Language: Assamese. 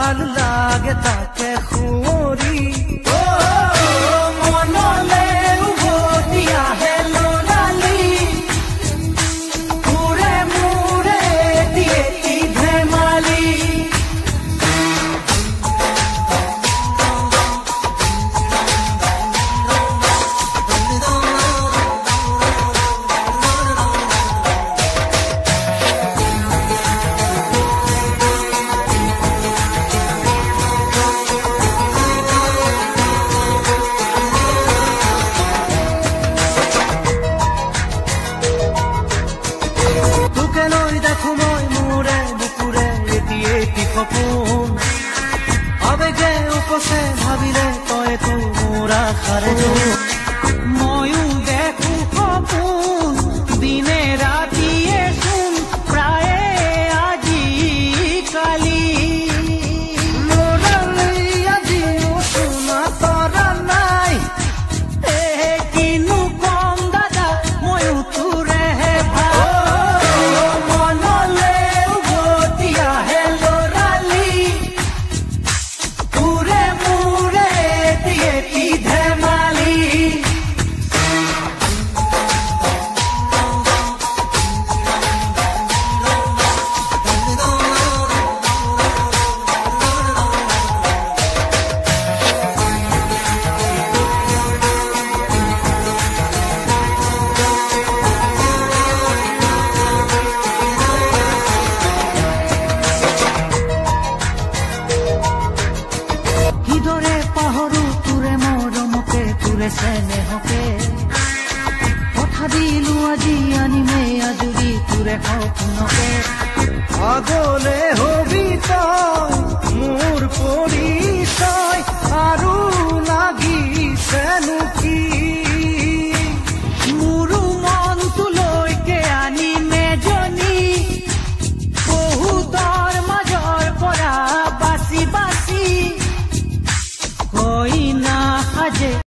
ভাল লাগে তাকে সুঁৱৰি মনলে উভতি আহে ল'ৰালি ঘূৰে মূৰে দিয়ে ধেমালি সপোন আবেগে উপচে ভাবিলে তই তোৰ আশাৰে ময়ো দেখো সপোন দিনে ৰাতিয়ে চোন প্ৰায়ে আজি কালি ল'ৰালি আজিও শুনা তৰা নাই কিনো কম দাদা ময়ো তোৰেহে ভাল মনলে উভতি আহে চেনেহকে কথা দিলো আজি আনিমে আজৰি তোৰে সপোনকে আগলে হবি তই